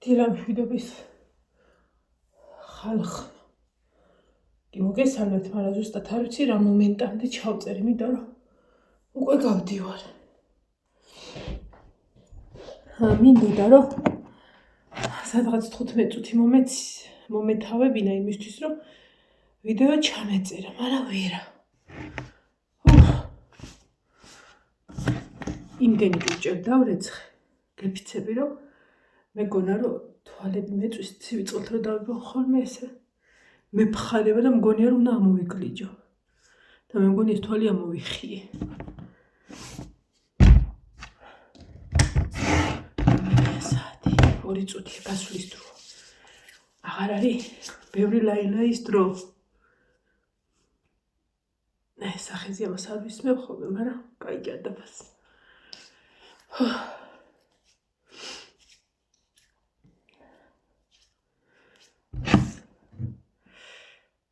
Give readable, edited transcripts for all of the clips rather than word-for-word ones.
დილამშვიდობის ხალხ. მოგესალმეთ, მაგრამ ზუსტად არ ვიცი რა მომენტამდე ჩავწერ, იმიტომ რომ უკვე გავდივარ. მინდოდა რომ სადღაც 15 წუთი მომეთავებინა იმისთვის, რომ ვიდეო ჩამეწერა, მაგრამ ვერა. იმდენი გიჭერდა რეცხე. გეფიცები რომ მეგონა რომ თვალები მეწვის ცივი წყლით რომ დავიბო ხოლმე ესე. მე ფხარება და მგონია რომ უნდა ამოვიგლიჯო. და მე მგონი ეს თვალი ამოვიხიე. საათი 2 წუთია გასვლის დრო. აღარ არის ბევრი ლაილაის დრო. სახეზე ამას არ ვისმევ ხოლმე, მაგრამ კაი ჭადაფას.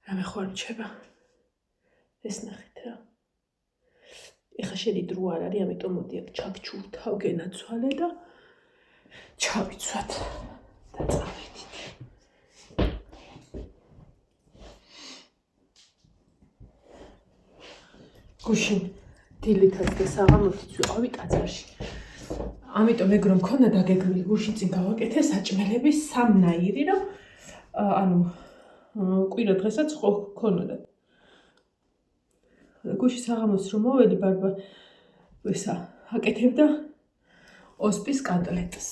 რამე ხო არ მჩება? ეს ნახეთ რა. ეხა შენი დრო არ არის, ამიტომ მოდი აქ ჩაგჩურთავ გენაცვალე და ჩავიცვათ და წავედით. გუშინ დილითაც და საღამოთიც ვიყავი ტაძარში. ამიტომ ეგრო მქონდა დაგეგმილი გუშინ წინ გავაკეთე საჭმელების სამნაირი, რომ ანუ კვირა დღესაც ხო ქონოდა. გუში საღამოს რომ მოვედი ბარბა ესა აკეთებდა ოსპის კატლეტს.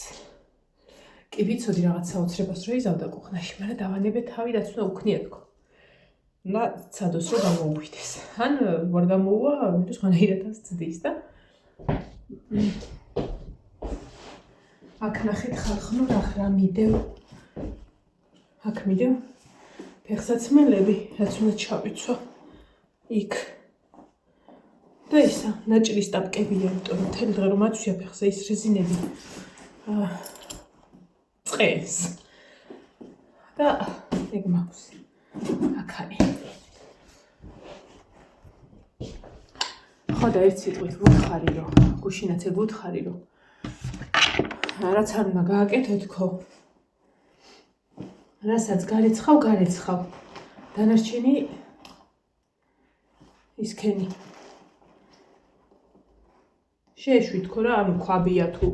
კი ვიცოდი რაღაც საოცრებას რო იზავდა კუხნაში, მაგრამ დავანებე თავი რაც უნდა უქნია თქო. და ცადოს რომ გამოუვიდეს. ან ვარ გამოუვა, ამიტომ სხვანაირადაც ძდის და აქ ნახეთ ხალხო რა მიდევ. აქ მიდევ ფეხსაცმელები, რაც უნდა ჩავიცვა იქ. და ისა ნაჭრის ტაპკებია, იმიტომ რომ მთელი დღე რომ აცვია ფეხზე ის რეზინები წეს. და ეგ მაქვს. აქ არის. ხო და ერთ სიტყვით ვუთხარი რომ გუშინაც ეგ ვუთხარი რომ რაც არ უნდა გააკეთო თქო. რასაც გარეცხავ. დანარჩენი ისქენი. შეეშვი თქო რა, ანუ ქვაბია თუ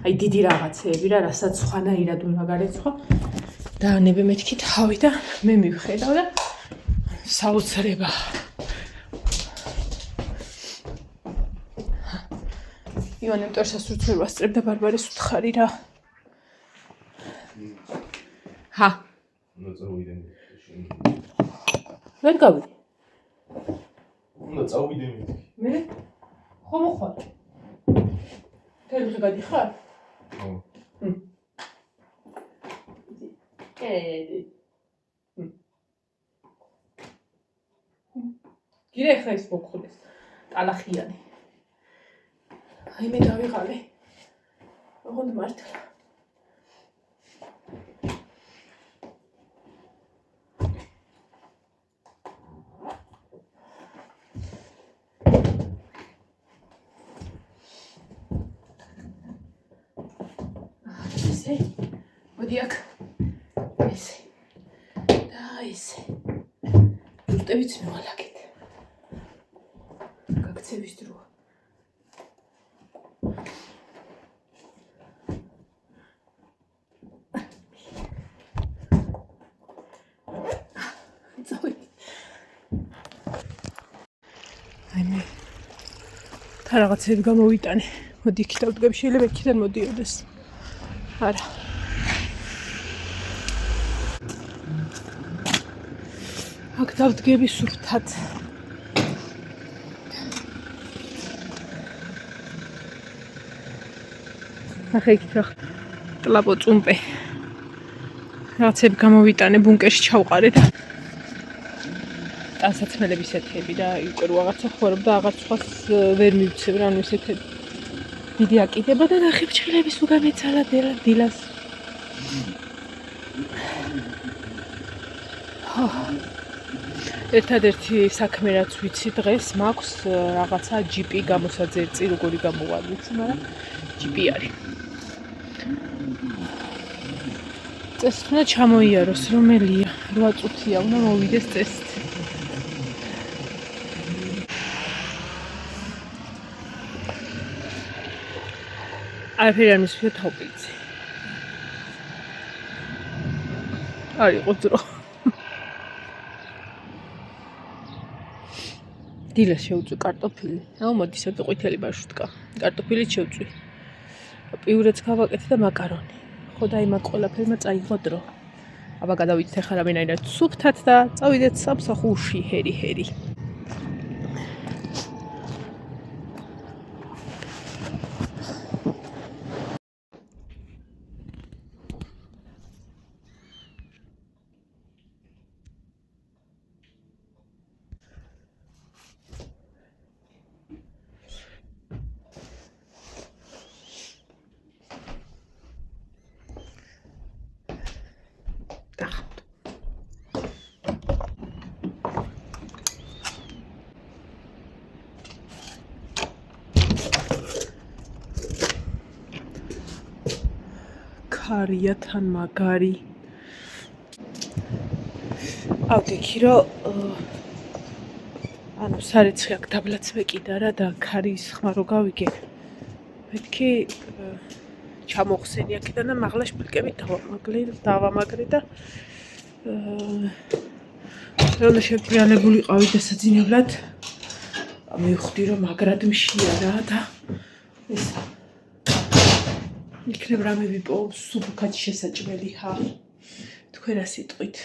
აი დიდი რაღაცეები რა, რასაც სხვანაირად უნდა გარეცხვა. დაანებე მეთქი თავი და მე მივხედავ და საოცრება. ივანე მტვერსას უცებ ასწრებდა ბარბარეს უთხარი რა. ჰა. უნდა წავიდე. ვერ გავიდი. უნდა წავიდე. მე? ხო მოხარ. თელხი გადიხარ? ხო. გირე ხა ის მოგხდეს. ტალახიანი. აი მე დავიღალე. ოღონდ მართლა. ესე. მოდი აქ. ესე. და ესე. ზუსტებიც მევალაგეთ. გაქცევის დრო. რაღაცები გამოვიტანე. მოდი იქით დავდგები, შეიძლება იქიდან მოდიოდეს. არა. აქ დავდგები სურთად. ახლა იქით რა ტლაპო წუმპე. რაღაცები გამოვიტანე, ბუნკერში ჩავყარე და ტანსაცმელების ეთები და უკვე რო რაღაცა ხوارობ და აღარ სხვას ვერ მივცემ რა, ანუ ესეთები. დიდი აკიდება და ნახევჭხილების უგამეცალა დილას. ერთადერთი საქმე რაც ვიცი დღეს მაქვს რაღაცა ჯიპი გამოსაძერწი როგორი გამოვალ ვიცი, მაგრამ ჯიპი არის. წესით უნდა ჩამოიაროს, რომელია? 8 წუთია უნდა მოვიდეს წესით. არაფერი არ მისვია თავპილზე. არ იყო დრო. დილას შევწვი კარტოფილი. აუ მოდი საერთოდ ყვითელი მარშრუტკა. კარტოფილით შევწვი. პიურეც გავაკეთე და მაკარონი. ხო და იმ ყველაფერმა წაიღო დრო. აბა გადავიდეთ ახლა რამენაირად სუფთად და წავიდეთ სამსახურში ჰერი. ქარია თან მაგარი. ავდექი რომ ანუ სარეცხი აქ დაბლაც მეკიდა რა და ქარის ხმა რო გავიგე. მეთქი ჩამოხსენი აქედან და მაღლა შპილკებით დავამაგრე და რომ შეფრიანებულიყავი დასაძინებლად მივხვდი რომ მაგრად მშია რა და ესა იქნებ რამე ვიპოვო სუფოქად შესაჭმელი ხა თქვენ რა სიტყვით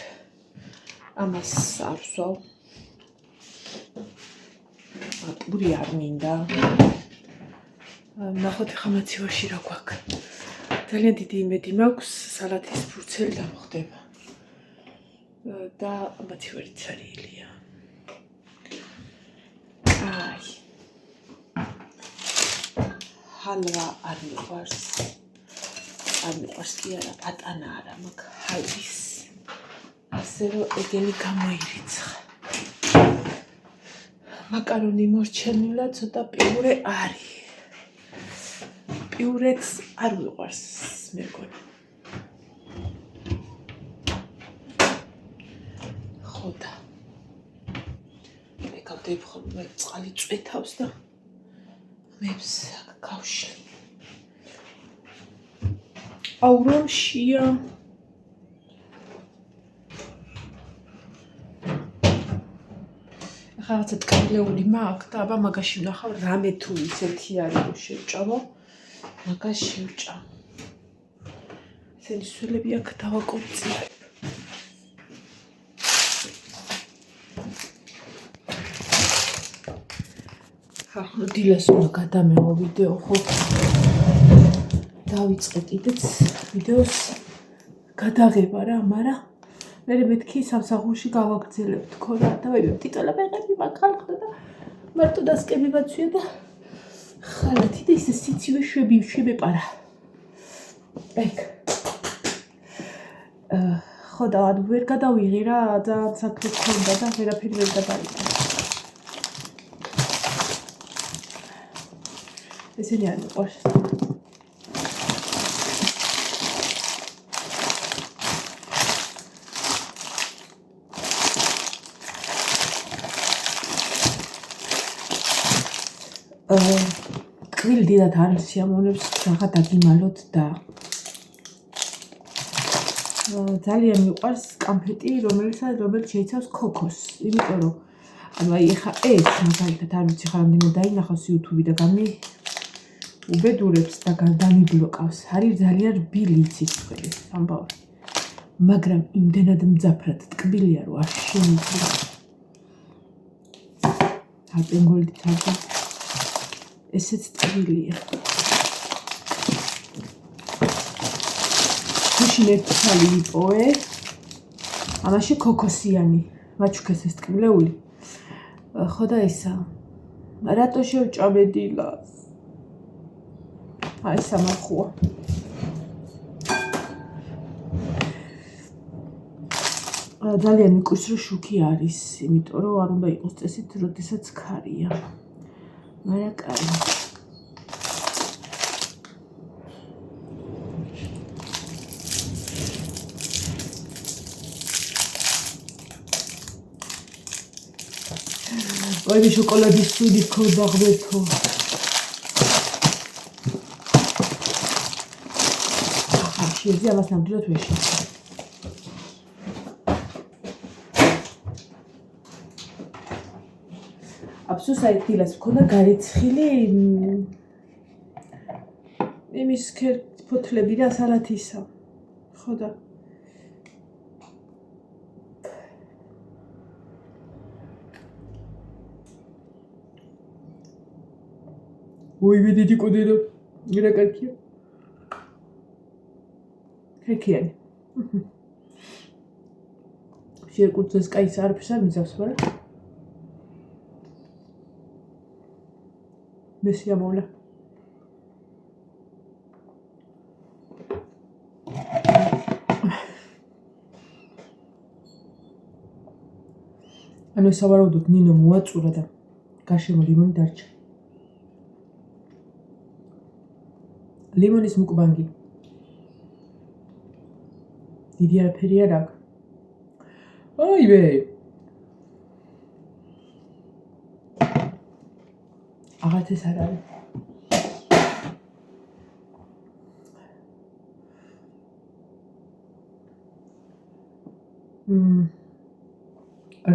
ამას არ ვსვავ პური არ მინდა ნახოთ ხა მაცივარში რა გვაქვს ძალიან დიდი იმედი მაქვს სალათის ფურცელი დამხდება და მაცივარი ცარიელია აი ჰალვა არ მიყვარს კი არა პატანა არა მაგ ჰალვის ასე რომ ეგენი გამოირიცხა მაკარონი მორჩენილა ცოტა პიურე არის პიურეც არ მიყვარს მეგონი ხოდა მე გავდებ ხოლმე წყალი წვეთავს და მეებს გავშლი აუ რომ შია რაღაცა ტკბილეული მაქვს და აბა მაგაში ვნახავ რამე თუ ისეთი არის რომ შევჭამო მაგას შევჭამ ესენი სულები აქ დავაკოპწიებ ახლა დილას უნდა გადამეღო ვიდეო ხო დავიწყე კიდეც ვიდეოს გადაღება რა მაგრამ მე მეთქი სამსახურში გავაგრძელებ თქო რა და ვებებ ტიტოლებები მაგხალხდა და მარტო დასკები ვაცვია და ხალათი და ისე სიცივე შვებეპარა ეგ ხო და ვერ გადავიღე რა ძალიან საქმე ქონდა და ვერაფერი ვერ გადავიღე ესენი არ მიყვარს ტკბილი დიდად არ სიამოვნებს რაღაც დაგიმალოთ და ძალიან მიყვარს კამფეტი რომელიც შეიცავს ქოქოს იმიტომ რომ ანუ აი ეხა ეს მაგალითად არ ვიცი ხარ რამდენად დაინახავს YouTube და უბედურებს და დამიბლოკავს არის ძალიან რბილი იცის ყველი ამბავი მაგრამ იმდენად მძაფრად ტკბილია რომ არ შემიძლია აპენგოლით თავი ესეც ტკბილია გუშინ ერთი ხალი ვიპოვე ამაში ქოქოსიანი მაჩუქეს ეს ტკბილეული ხო და ისა რატო შევჭამე დილას აი სამარხოა ძალიან მიყვის რომ შუქი არის, იმიტომ რომ არ უნდა იყოს წესით, როდესაც ქარია. მაგრამ კაი. ვაი შოკოლადის სუდი ქონდა ღმერთო. შეიძლება ამას ნამდვილად ვერ შეძლო. აბსოლუტურად საერთილას მქონდა გარეცხილი იმის ფოთლები და სალათისა. ხო და ოივე დიდი კოდერო რა კარგია. ქეკიანი. შეკუცეს კაის არაფერს არ მიზავს, მაგრამ მესი ამოვლა. ანუ სავარაუდოდ ნინო მოაწურა და გარშემო ლიმონი დარჩა. ლიმონის მუკბანგი. დიდი არაფერი არ აქვს. აივე. აღარც ეს არ არის.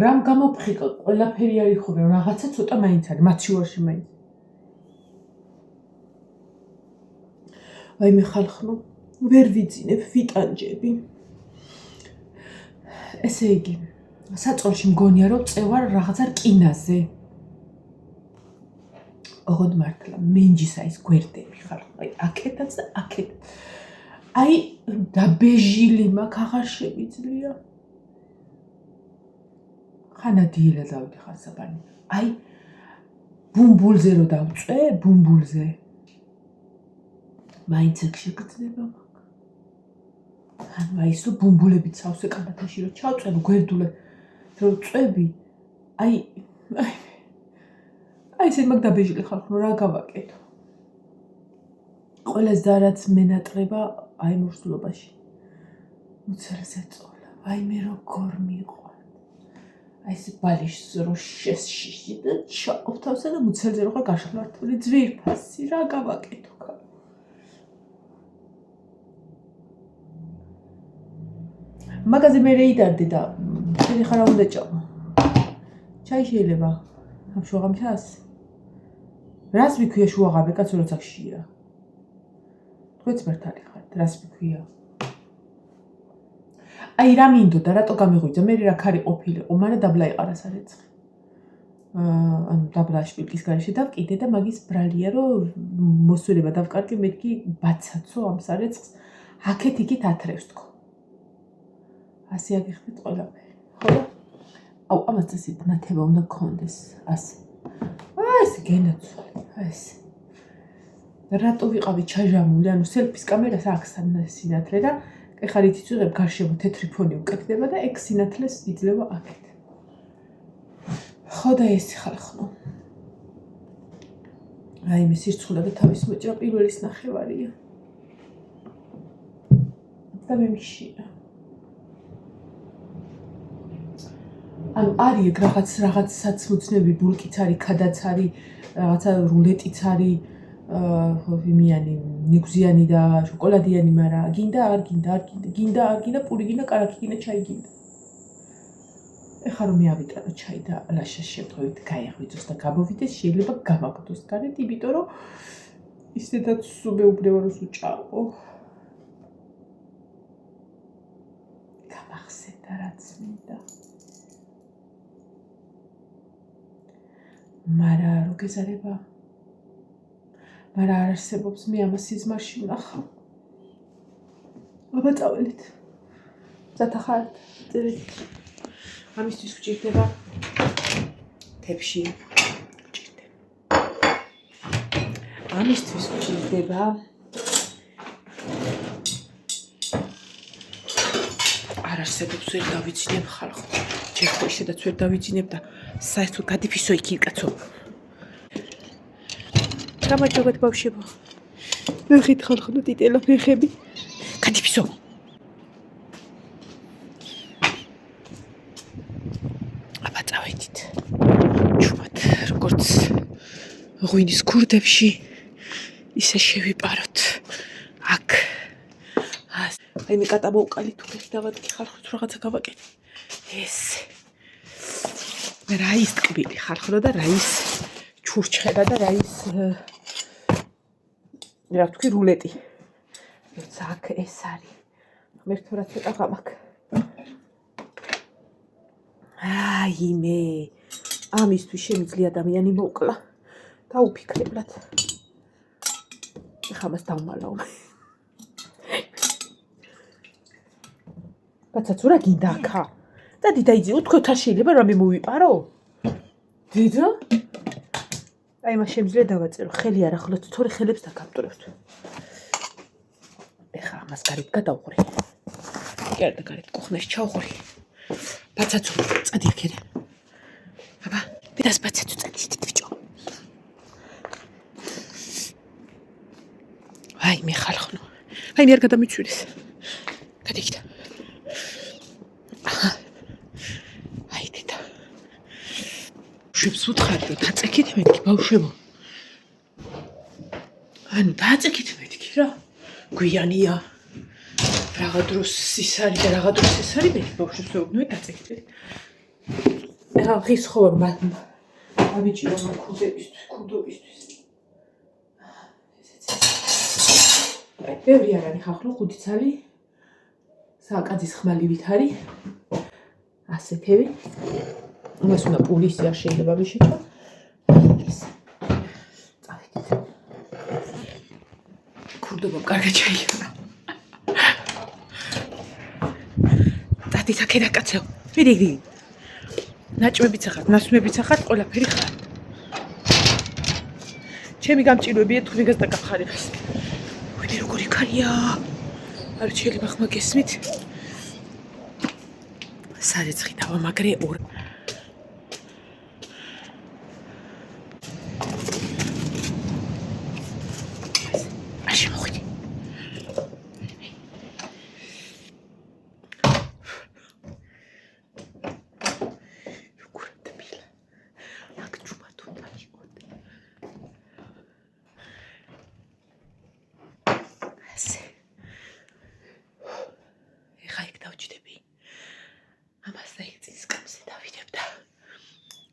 რამ გამოფხიკა ყველაფერი არის ხოლმე, რაღაცა ცოტა მაინც არის, მათ შუაში მაინც. აი მე ხალხო, ვერ ვიძინებ ვიტანჯები. ესე იგი, საწოლში მგონია რომ წევარ რაღაცა რკინაზე. ოღონდ მართლა მენჯისა ის გვერდები ხალხო, აი აქეთაც და აქეთ. აი დაბეჟილი მაქვს აღარ შემიძლია. ხანა დილა დავდი ხასაბანი. აი ბუმბულზე რო დავწვე, ბუმბულზე. მაინც ეგ შეგრძნება მაქვს. ანუ აი სულ ბუმბულებით სავსე კალათაში რო ჩავწვე, გვერდულად რო წვევი, აი ესე მაგ დაბეჟილი ხალხო, რა გავაკეთო. ყველას და რაც მენატრება აი მორსულობაში. მუცელზე წოლა, აი მე როგორ მიყვარს. აი ეს ბალიშს რო შეშიში და ჩაოვთავსა და მუცელზე რო ხარ გაშხლართული ძვირფასი, რა გავაკეთო. მაგაზე მე რეიდარდი და შენი ხარ უნდა ჭამა. ჩაი შეიძლება ამ შუაღამისას? რას მიქვია შუაღამე, კაცო როცა ხშია? თქვენც მართალი ხართ, რას მიქვია? აი რა მინდოდა, რატო გამიღვიძა, მე რა ქარი ყოფილიყო, მაგრამ დაბლა იყარა სარეცხი. ანუ დაბლა შპილკის გარეშე დავკიდე და მაგის ბრალია რომ მოსულება დავკარგე, მეთქი ბაცაცო ამ სარეცხს, აქეთ იქით ათრევს თქო. ასე აგიხდით ყველაფერი. ხო და? აუ ამას წესით ნათება უნდა გქონდეს, ასე. ეს გენაცვალე, ეს. რატო ვიყავი ჩაჟამული, ანუ სელფის კამერას აქვს სინათლე და ეხლა იცით ვიღებ გარშემო თეთრი ფონი უკეთდება და ეგ სინათლეს იძლევა აქეთ. ხო და ეს ხალხო. აი მე სირცხულა და თავის მოჭრა პირველის ნახევარია. და მე მიშია. ანუ არის ეგ რაღაც საცმუცნები, ბულკიც არის, ქადაც არის, რაღაცა რულეტიც არის, იმიანი, ნიგზიანი და შოკოლადიანი, მაგრამ გინდა არ გინდა, პური გინდა, კარაქი გინდა, ჩაი გინდა. ეხლა რომ მე ავიტანო ჩაი და ლაშას შემთხვევით გაეღვიძოს და გამოვიდეს, შეიძლება გამაგდოს გარეთ, იმიტომ რომ ისედაც სუბეუბნევა რომ სუჭაყო. გამახსენდა რაც მინდა. მაგრამ რო გეზარება მაგრამ არ არსებობს მე ამას სიზმარში ვნახავ. აბა წავალით. ზათახართ წერით. ამისთვის გვჭირდება თებში გვჭირდება. ამისთვის გვჭირდება არა არსებობს ვერ დავიძინებ ხალხო. ჯერ ხო ისედაც ვერ დავიძინებ და საერთოდ გადიფისო იქ კაცო. გამარჯობათ ბავშვებო. მე ხითხარ ხოლმე დიტელა ფეხები. გადიფისო. აბა წავედით. ჩუმად როგორც ღვინის ქურდებში ისე შევიპაროთ. აქ აი მე კატა მოვყალი თუ ეს დავადგი ხალხს რაღაცა გავაკეთე. ეს რაის ტკბილი ხალხო და რაის ჩურჩხელა და რაის რა თქვი რულეტი. როცა აქ ეს არის. მე თორა ცოტა გამაკ. აი მე ამისთვის შემიძლია ადამიანი მოკლა. დაუფიქრებლად. ეხლა მას დავმალავ. კაცაც რა გინდა აქა? დადი დაიძიო, თქვენ არ შეიძლება რამე მოვიპარო? დედა? აი მას შემიძლია დავაწერო, ხელი არ ახლოთ, თორე ხელებს დაგამტვრევთ. ეხლა ამას გარეთ გადავღური. კიდე გარეთ კუხნაში ჩავღური. ბაცაცო, წადი აქედან. აბა, დედას ბაცაცო წადი ისეთ ბიჭო. აი მე ხალხო. აი მე არ გადამიცვიდეს. გადაიქდა. აი დედა. შევს უთხარ რომ დაწეკით მეთქი ბავშვებო. ანუ დაწეკით მეთქი რა. გვიანია. რაღა დროს ის არის და რაღა დროს ეს არის მეთქი ბავშვებს ვეუბნები დაწეკით. რა ღის ხორმა. ამიჭირო ქუდობისთვის. აი ბევრი არ არის ხახლო ხუთიცალი. სააკაძის ხმალივით არის. ასეთები. მას უნდა პულისი არ შეიძლება ვიშეჭო. წავედით. ქურდობამ კარგად შეიარა. დადით აქედან კაცო. მიდი. ნაჭმებიც ახართ, ნასვმებიც ახართ, ყველაფერი ხართ. ჩემი გამჭირვებია თუ მეგას დაგახარებს. ვინე როგორი ქალია. არ შეიძლება ხმა გესმით. სარეცხი დავამაგრე ორ. ასე მოხვიდი. როგორ დაბილა. აქ ჩუბა თუ დაიყვოთ. ასე. ეხა იქ დავჭდები. ამას და იქ წის კამზე დავიდებ და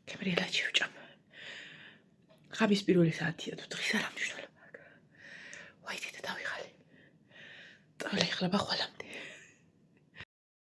კემრიელად შევჭამ. ღამის პირველი საათია თუ დღის არ ამჯდოლობ. ვაი დედა დავიღალე. ტოლე ეხლა ბახვალამდე.